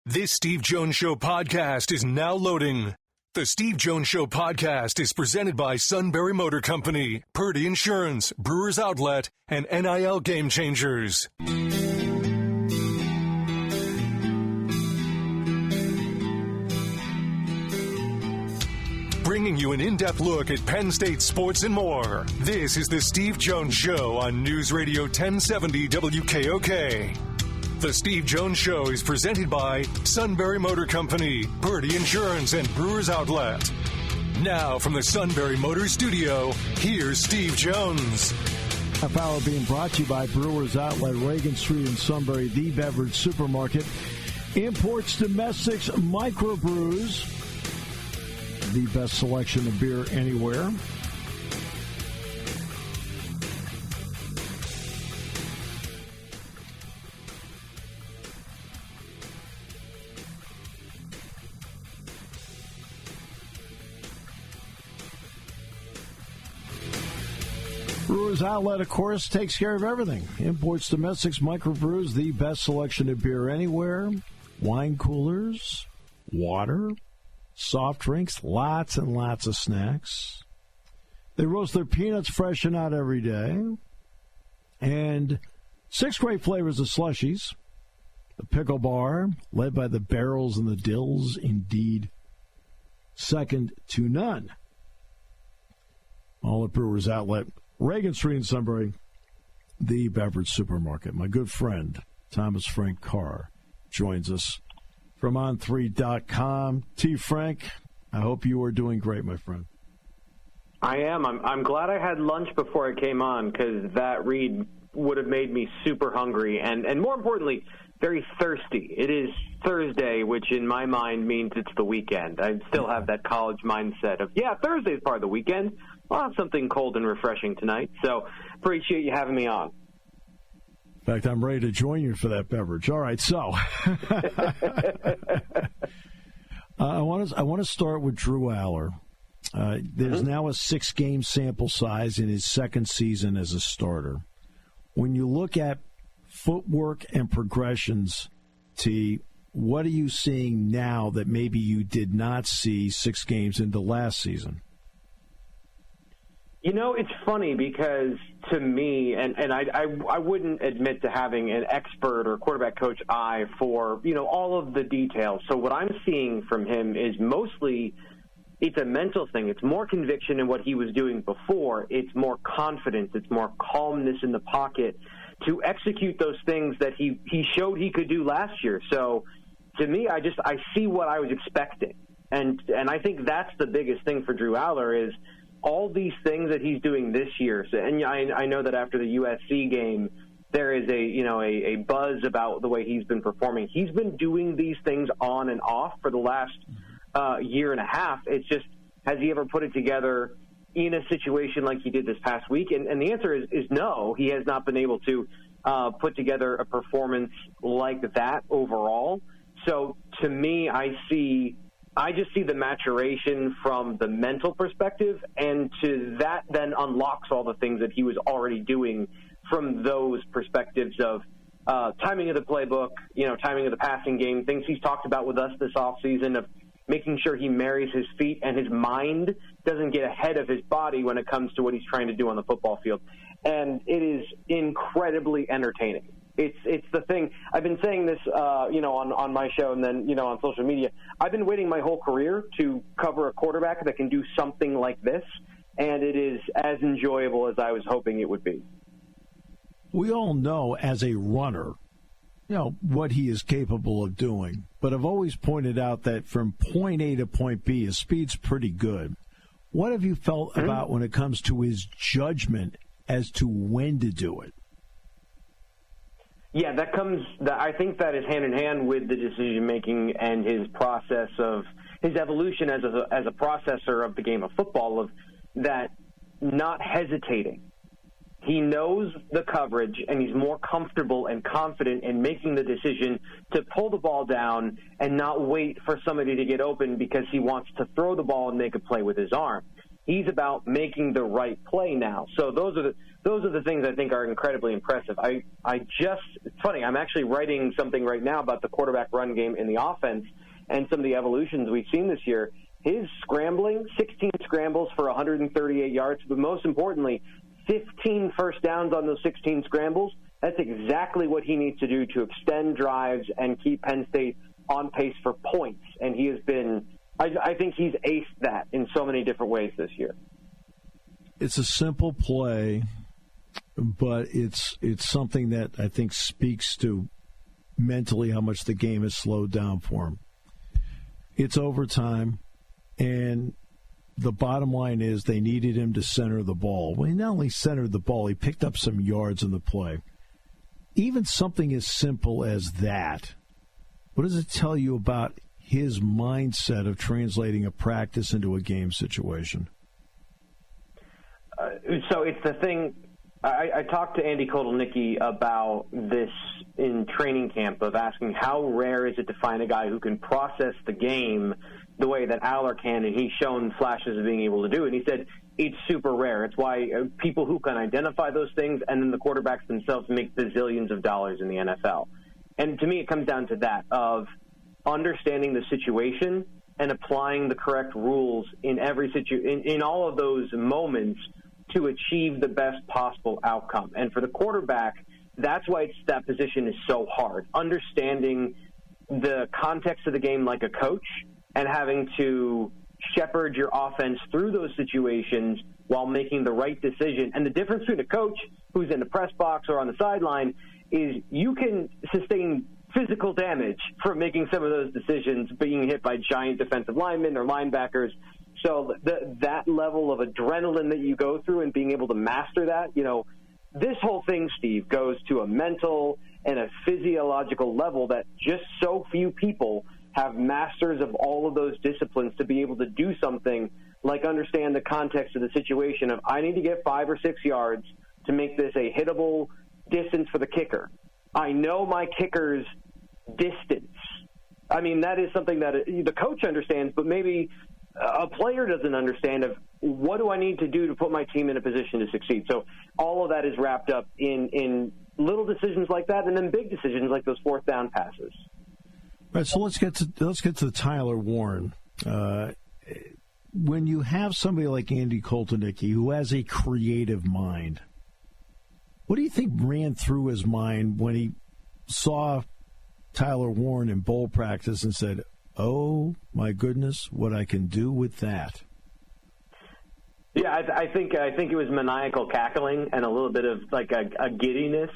This Steve Jones Show podcast is now loading. The Steve Jones Show podcast is presented by Sunbury Motor Company, Purdy Insurance, Brewers Outlet, and NIL Game Changers. Bringing you an in-depth look at Penn State sports and more. This is the Steve Jones Show on News Radio 1070 WKOK. The Steve Jones Show is presented by Sunbury Motor Company, Purdy Insurance, and Brewers Outlet. Now from the Sunbury Motor Studio, here's Steve Jones. Half hour being brought to you by Brewers Outlet, Reagan Street in Sunbury, the beverage supermarket. Imports, domestics, microbrews, the best selection of beer anywhere. Brewers Outlet, of course, takes care of everything. Imports, domestics, microbrews, the best selection of beer anywhere. Wine coolers, water, soft drinks, lots and lots of snacks. They roast their peanuts fresh and out every day. And 6 great flavors of slushies. The pickle bar, led by the barrels and the dills, indeed second to none. All at Brewers Outlet, Reagan Street in Sunbury, the beverage supermarket. My good friend, Thomas Frank Carr, joins us from on3.com. T. Frank, I hope you are doing great, my friend. I am. I'm glad I had lunch before I came on, because that read would have made me super hungry and more importantly, very thirsty. It is Thursday, which in my mind means it's the weekend. I still have that college mindset of, Thursday's part of the weekend. I'll have something cold and refreshing tonight, so appreciate you having me on. In fact, I'm ready to join you for that beverage. All right, so I want to start with Drew Allar. There's now a 6-game sample size in his second season as a starter. When you look at footwork and progressions, T, what are you seeing now that maybe you did not see 6 games into last season? You know, it's funny because to me, and I wouldn't admit to having an expert or quarterback coach eye for, all of the details. So what I'm seeing from him is mostly it's a mental thing. It's more conviction in what he was doing before. It's more confidence. It's more calmness in the pocket to execute those things that he showed he could do last year. So to me, I see what I was expecting. And I think that's the biggest thing for Drew Allar is all these things that he's doing this year. So, and I know that after the USC game, there is a buzz about the way he's been performing. He's been doing these things on and off for the last year and a half. It's just, has he ever put it together in a situation like he did this past week? And the answer is no. He has not been able to put together a performance like that overall. So to me, I just see the maturation from the mental perspective, and to that then unlocks all the things that he was already doing from those perspectives of timing of the playbook, timing of the passing game, things he's talked about with us this offseason of making sure he marries his feet and his mind doesn't get ahead of his body when it comes to what he's trying to do on the football field. And it is incredibly entertaining. It's the thing. I've been saying this, on my show and then, on social media. I've been waiting my whole career to cover a quarterback that can do something like this, and it is as enjoyable as I was hoping it would be. We all know as a runner, what he is capable of doing. But I've always pointed out that from point A to point B, his speed's pretty good. What have you felt about when it comes to his judgment as to when to do it? Yeah, I think that is hand in hand with the decision making and his process of his evolution as a processor of the game of football, of that not hesitating. He knows the coverage, and he's more comfortable and confident in making the decision to pull the ball down and not wait for somebody to get open because he wants to throw the ball and make a play with his arm. He's about making the right play now. So those are those are the things I think are incredibly impressive. It's funny, I'm actually writing something right now about the quarterback run game in the offense and some of the evolutions we've seen this year. His scrambling, 16 scrambles for 138 yards, but most importantly, 15 first downs on those 16 scrambles. That's exactly what he needs to do to extend drives and keep Penn State on pace for points. And he has been, I think he's aced that in so many different ways this year. It's a simple play, but it's something that I think speaks to mentally how much the game has slowed down for him. It's overtime, and the bottom line is they needed him to center the ball. Well, he not only centered the ball, he picked up some yards in the play. Even something as simple as that, what does it tell you about his mindset of translating a practice into a game situation? So it's the thing. I talked to Andy Kotelnicki about this in training camp, of asking how rare is it to find a guy who can process the game the way that Allar can, and he's shown flashes of being able to do it. And he said it's super rare. It's why people who can identify those things and then the quarterbacks themselves make bazillions of dollars in the NFL. And to me, it comes down to that, of understanding the situation and applying the correct rules in every in all of those moments to achieve the best possible outcome. And for the quarterback, that's why that position is so hard. Understanding the context of the game like a coach and having to shepherd your offense through those situations while making the right decision. And the difference between a coach who's in the press box or on the sideline is you can sustain physical damage from making some of those decisions, being hit by giant defensive linemen or linebackers. So that level of adrenaline that you go through and being able to master that, this whole thing, Steve, goes to a mental and a physiological level that just so few people have masters of all of those disciplines to be able to do something like understand the context of the situation of I need to get 5 or 6 yards to make this a hittable distance for the kicker. I know my kicker's distance. I mean, that is something that the coach understands, but maybe a player doesn't understand of what do I need to do to put my team in a position to succeed. So all of that is wrapped up in little decisions like that, and then big decisions like those fourth down passes. All right, so let's get to Tyler Warren. When you have somebody like Andy Kotelnicki who has a creative mind, what do you think ran through his mind when he saw Tyler Warren in bowl practice and said, "Oh my goodness, what I can do with that"? Yeah, I think it was maniacal cackling and a little bit of like a giddiness,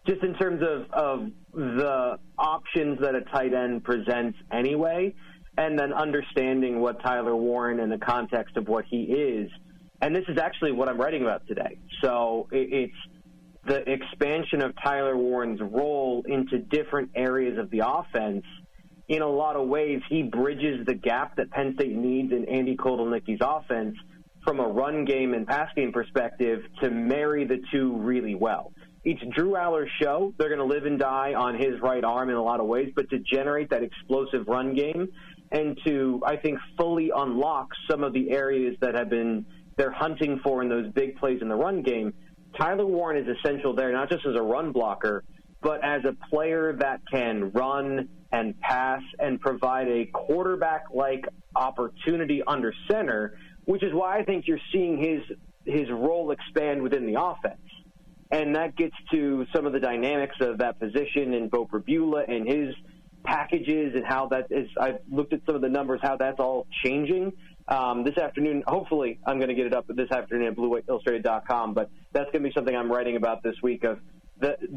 just in terms of the options that a tight end presents anyway, and then understanding what Tyler Warren in the context of what he is. And this is actually what I'm writing about today. So it's the expansion of Tyler Warren's role into different areas of the offense. In a lot of ways, he bridges the gap that Penn State needs in Andy Kotelnicki's offense from a run game and pass game perspective to marry the two really well. It's Drew Allar's show. They're going to live and die on his right arm in a lot of ways, but to generate that explosive run game and to, I think, fully unlock some of the areas that they're hunting for in those big plays in the run game, Tyler Warren is essential there, not just as a run blocker, but as a player that can run and pass and provide a quarterback-like opportunity under center, which is why I think you're seeing his role expand within the offense. And that gets to some of the dynamics of that position in Beau Pribula and his packages and how that is. I've looked at some of the numbers, how that's all changing. This afternoon, hopefully I'm going to get it up this afternoon at BlueWhiteIllustrated.com, but that's going to be something I'm writing about this week, of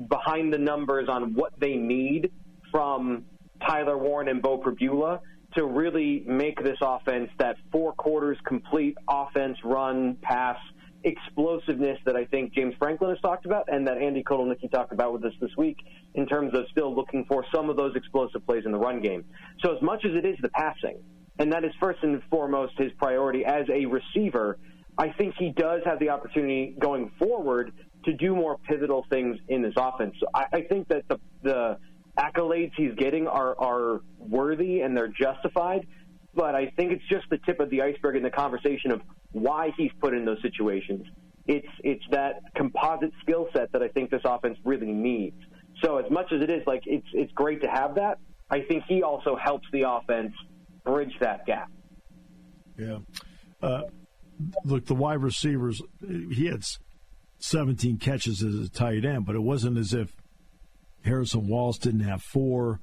behind the numbers on what they need from Tyler Warren and Beau Pribula to really make this offense that 4 quarters complete offense, run, pass, explosiveness that I think James Franklin has talked about and that Andy Kotelnicki talked about with us this week in terms of still looking for some of those explosive plays in the run game. So as much as it is the passing, and that is first and foremost his priority as a receiver, I think he does have the opportunity going forward to do more pivotal things in this offense. So I think that the accolades he's getting are worthy and they're justified, but I think it's just the tip of the iceberg in the conversation of why he's put in those situations. It's that composite skill set that I think this offense really needs. So as much as it is like it's great to have that, I think he also helps the offense bridge that gap. Yeah. Look, the wide receivers, he had 17 catches as a tight end, but it wasn't as if Harrison Wallace didn't have 4.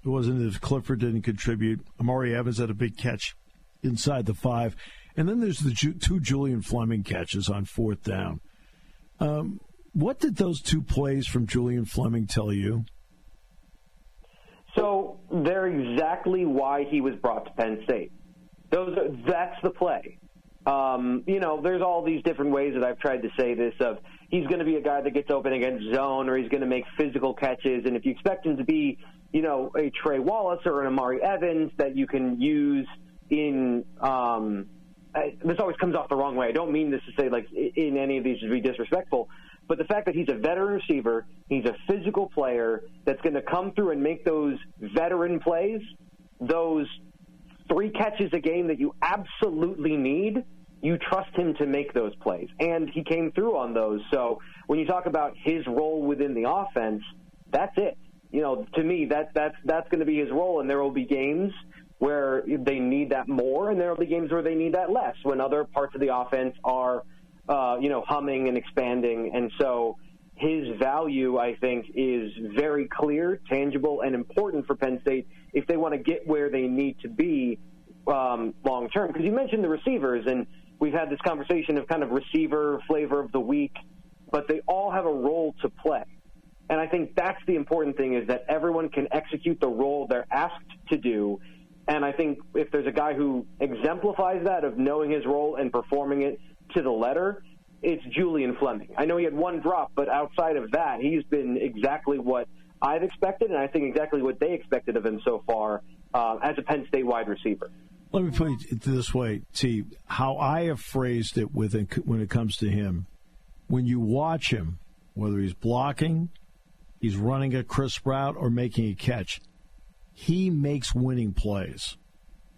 It wasn't as if Clifford didn't contribute. Amari Evans had a big catch inside the 5. And then there's the 2 Julian Fleming catches on 4th down. What did those 2 plays from Julian Fleming tell you? So they're exactly why he was brought to Penn State. That's the play. There's all these different ways that I've tried to say this of he's going to be a guy that gets open against zone or he's going to make physical catches. And if you expect him to be, a Trey Wallace or an Amari Evans that you can use in this always comes off the wrong way. I don't mean this to say like in any of these to be disrespectful, but the fact that he's a veteran receiver, he's a physical player that's going to come through and make those veteran plays, those 3 catches a game that you absolutely need, you trust him to make those plays. And he came through on those. So when you talk about his role within the offense, that's it. To me, that's going to be his role, and there will be games where they need that more, and there will be games where they need that less, when other parts of the offense are, humming and expanding. And so his value, I think, is very clear, tangible, and important for Penn State if they want to get where they need to be long term. Because you mentioned the receivers, and we've had this conversation of kind of receiver flavor of the week, but they all have a role to play. And I think that's the important thing, is that everyone can execute the role they're asked to do. And I think if there's a guy who exemplifies that, of knowing his role and performing it to the letter, it's Julian Fleming. I know he had 1 drop, but outside of that, he's been exactly what I've expected, and I think exactly what they expected of him so far as a Penn State wide receiver. Let me put it this way, T. How I have phrased it when it comes to him, when you watch him, whether he's blocking, he's running a crisp route, or making a catch, he makes winning plays.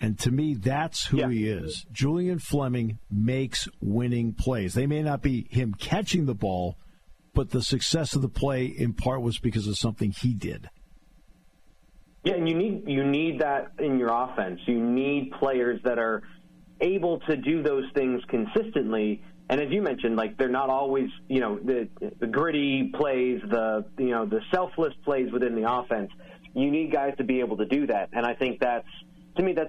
And to me, that's who he is. Julian Fleming makes winning plays. They may not be him catching the ball, but the success of the play in part was because of something he did. Yeah, and you need that in your offense. You need players that are able to do those things consistently. And as you mentioned, like, they're not always, the gritty plays, the selfless plays within the offense. You need guys to be able to do that. And I think that's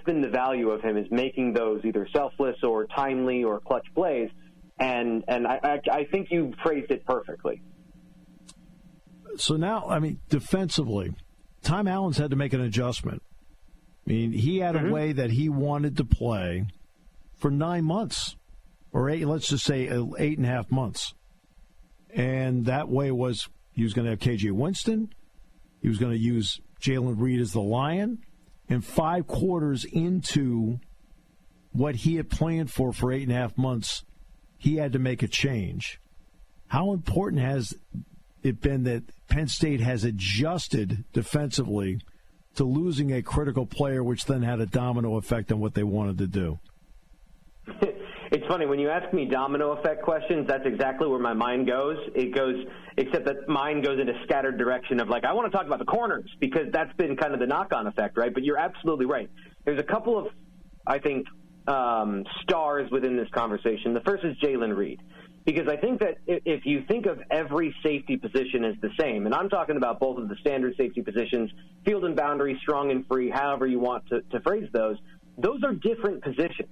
been the value of him, is making those either selfless or timely or clutch plays. And I think you phrased it perfectly. So now, defensively, Tom Allen's had to make an adjustment. He had a way that he wanted to play for 9 months, or let's just say 8.5 months. And that way was he was going to have KJ Winston. He was going to use Jalen Reed as the Lion. And 5 quarters into what he had planned for 8.5 months, he had to make a change. How important has it been that Penn State has adjusted defensively to losing a critical player, which then had a domino effect on what they wanted to do? It's funny, when you ask me domino effect questions, that's exactly where my mind goes. It goes, except that mine goes in a scattered direction of, like, I want to talk about the corners, because that's been kind of the knock-on effect, right? But you're absolutely right. There's a couple of, I think, stars within this conversation. The first is Jalen Reed, because I think that if you think of every safety position as the same, and I'm talking about both of the standard safety positions, field and boundary, strong and free, however you want to phrase those are different positions.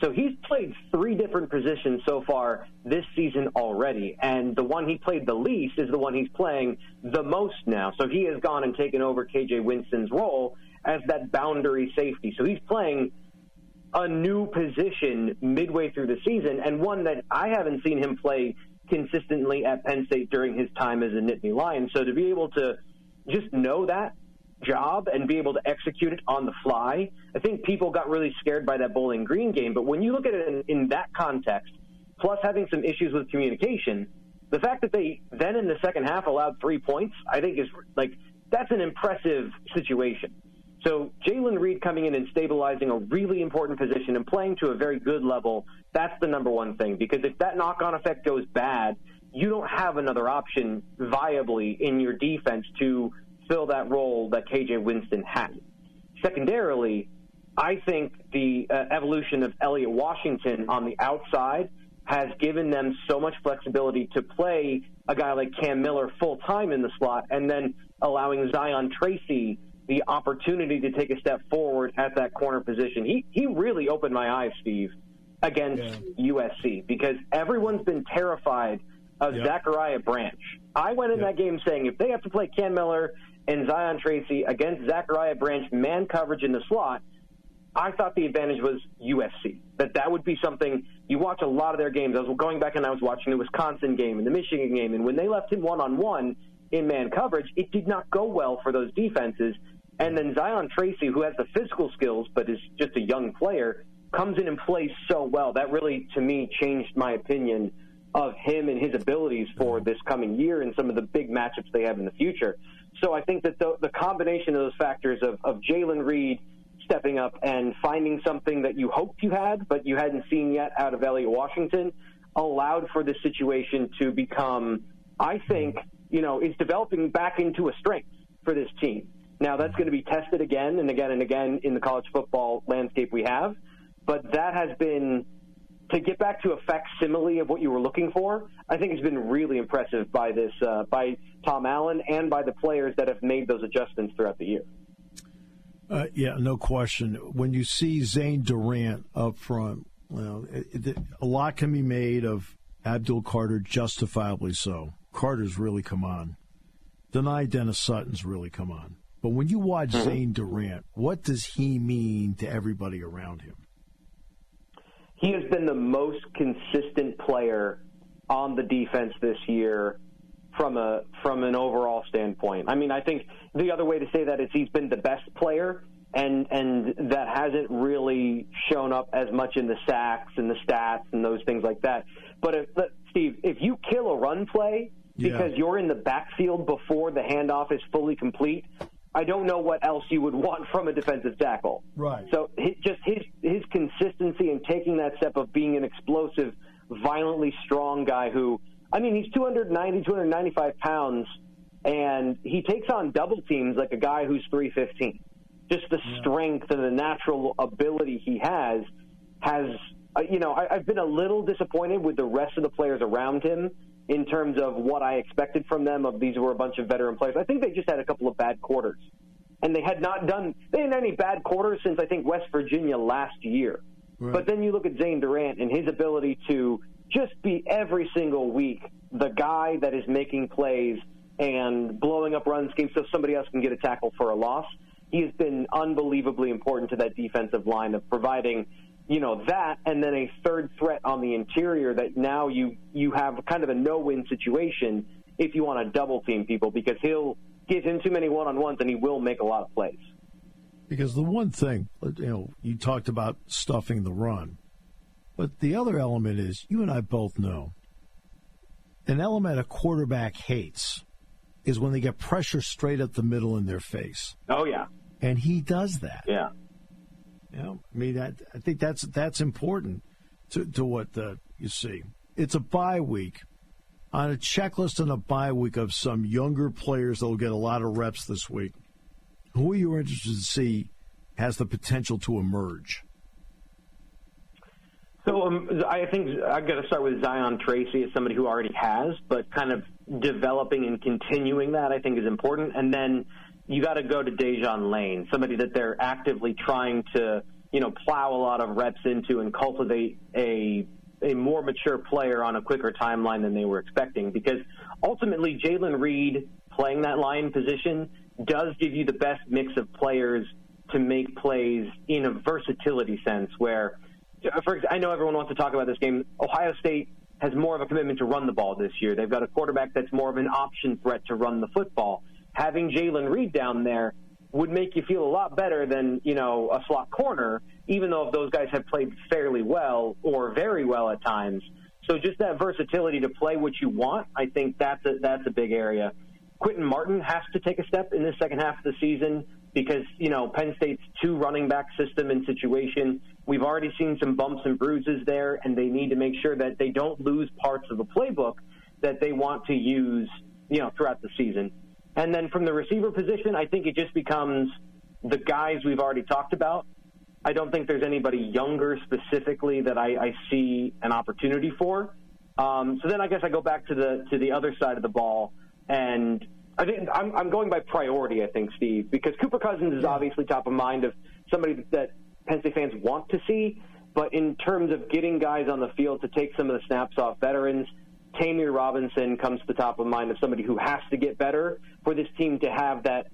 So he's played 3 different positions so far this season already, and the one he played the least is the one he's playing the most now. So he has gone and taken over KJ Winston's role as that boundary safety. So he's playing a new position midway through the season, and one that I haven't seen him play consistently at Penn State during his time as a Nittany Lion. So to be able to just know that job and be able to execute it on the fly, I think people got really scared by that Bowling Green game. But when you look at it in that context, plus having some issues with communication, the fact that they then in the second half allowed 3 points, I think is, like, that's an impressive situation. So Jalen Reed coming in and stabilizing a really important position and playing to a very good level, that's the number one thing. Because if that knock-on effect goes bad, you don't have another option viably in your defense to fill that role that KJ Winston had. Secondarily, I think the evolution of Elliott Washington on the outside has given them so much flexibility to play a guy like Cam Miller full-time in the slot and then allowing Zion Tracy the opportunity to take a step forward at that corner position. He really opened my eyes, Steve, against USC, because everyone's been terrified of Zachariah Branch. I went in that game saying if they have to play Cam Miller and Zion Tracy against Zachariah Branch man coverage in the slot, I thought the advantage was USC, that would be something. You watch a lot of their games. I was going back and I was watching the Wisconsin game and the Michigan game, and when they left him one-on-one in man coverage, it did not go well for those defenses. And then Zion Tracy, who has the physical skills but is just a young player, comes in and plays so well. That really, to me, changed my opinion of him and his abilities for this coming year and some of the big matchups they have in the future. So I think that the combination of those factors of Jalen Reed stepping up and finding something that you hoped you had but you hadn't seen yet out of Elliott Washington allowed for this situation to become, I think, is developing back into a strength for this team. Now, that's going to be tested again and again and again in the college football landscape we have, but that has been, to get back to a facsimile of what you were looking for, I think it's been really impressive by Tom Allen and by the players that have made those adjustments throughout the year. Yeah, no question. When you see Zane Durant up front, well, a lot can be made of Abdul Carter, justifiably so. Carter's really come on. Deny Dennis Sutton's really come on. But when you watch Zane Durant, what does he mean to everybody around him? He has been the most consistent player on the defense this year from an overall standpoint. I mean, I think the other way to say that is he's been the best player, and that hasn't really shown up as much in the sacks and the stats and those things like that. But, Steve, if you kill a run play because you're in the backfield before the handoff is fully complete, I don't know what else you would want from a defensive tackle. Right. So just his consistency in taking that step of being an explosive, violently strong guy who, I mean, he's 295 pounds, and he takes on double teams like a guy who's 315. Just the strength and the natural ability he has, I've been a little disappointed with the rest of the players around him in terms of what I expected from them. These were a bunch of veteran players. I think they just had a couple of bad quarters. And they hadn't had any bad quarters since, I think, West Virginia last year. Right. But then you look at Zane Durant and his ability to just be every single week the guy that is making plays and blowing up run schemes so somebody else can get a tackle for a loss. He has been unbelievably important to that defensive line of providing that, and then a third threat on the interior that now you have kind of a no-win situation if you want to double-team people, because he'll give him too many one-on-ones and he will make a lot of plays. Because the one thing, you talked about stuffing the run, but the other element is, you and I both know, an element a quarterback hates is when they get pressure straight up the middle in their face. Oh, yeah. And he does that. Yeah. I mean, I think that's important to what you see. It's a bye week. On a checklist and a bye week of some younger players that will get a lot of reps this week, who are you interested to see has the potential to emerge? So I think I've got to start with Zion Tracy as somebody who already has, but kind of developing and continuing that I think is important. And then you got to go to Dejon Lane, somebody that they're actively trying to, plow a lot of reps into and cultivate a more mature player on a quicker timeline than they were expecting. Because ultimately, Jalen Reed playing that line position does give you the best mix of players to make plays in a versatility sense where, I know everyone wants to talk about this game. Ohio State has more of a commitment to run the ball this year. They've got a quarterback that's more of an option threat to run the football. Having Jalen Reed down there would make you feel a lot better than, a slot corner, even though those guys have played fairly well or very well at times. So just that versatility to play what you want, I think that's a big area. Quentin Martin has to take a step in the second half of the season because, Penn State's 2 running back system and situation, we've already seen some bumps and bruises there, and they need to make sure that they don't lose parts of the playbook that they want to use, throughout the season. And then from the receiver position, I think it just becomes the guys we've already talked about. I don't think there's anybody younger specifically that I see an opportunity for. So then I guess I go back to the other side of the ball, and I think I'm going by priority, I think, Steve, because Cooper Cousins is obviously top of mind of somebody that Penn State fans want to see, but in terms of getting guys on the field to take some of the snaps off veterans, Tamir Robinson comes to the top of mind of somebody who has to get better for this team to have that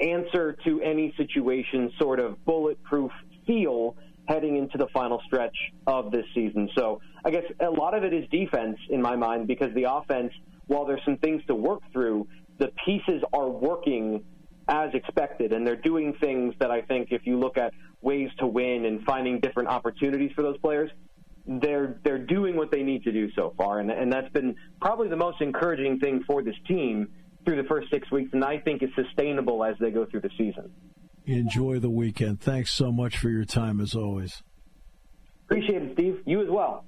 answer to any situation sort of bulletproof feel heading into the final stretch of this season. So I guess a lot of it is defense in my mind, because the offense, while there's some things to work through, the pieces are working as expected, and they're doing things that I think if you look at ways to win and finding different opportunities for those players, they're doing what they need to do so far, and that's been probably the most encouraging thing for this team through the first 6 weeks, and I think is sustainable as they go through the season. Enjoy the weekend. Thanks so much for your time, as always. Appreciate it, Steve. You as well.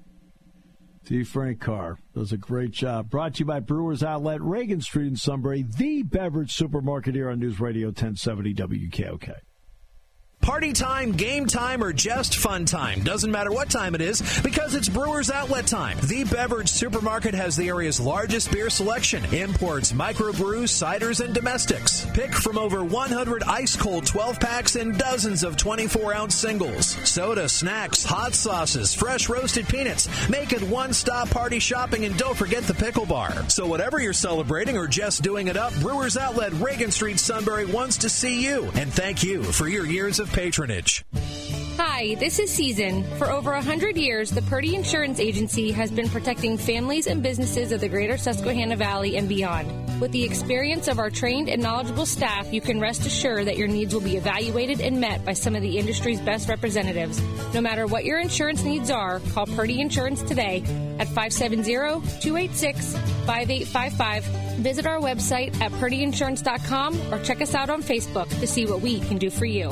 Steve Frank Carr does a great job. Brought to you by Brewers Outlet, Reagan Street in Sunbury, the beverage supermarket here on News Radio 1070 WKOK. Party time, game time, or just fun time. Doesn't matter what time it is, because it's Brewers Outlet time. The beverage supermarket has the area's largest beer selection. Imports, microbrews, ciders, and domestics. Pick from over 100 ice-cold 12-packs and dozens of 24-ounce singles. Soda, snacks, hot sauces, fresh roasted peanuts. Make it one-stop party shopping, and don't forget the pickle bar. So whatever you're celebrating or just doing it up, Brewers Outlet, Reagan Street, Sunbury wants to see you. And thank you for your years of patronage. Hi, this is Season. For over 100 years, the Purdy Insurance Agency has been protecting families and businesses of the greater Susquehanna Valley and beyond. With the experience of our trained and knowledgeable staff, you can rest assured that your needs will be evaluated and met by some of the industry's best representatives. No matter what your insurance needs are, call Purdy Insurance today at 570-286-5855. Visit our website at purdyinsurance.com or check us out on Facebook to see what we can do for you.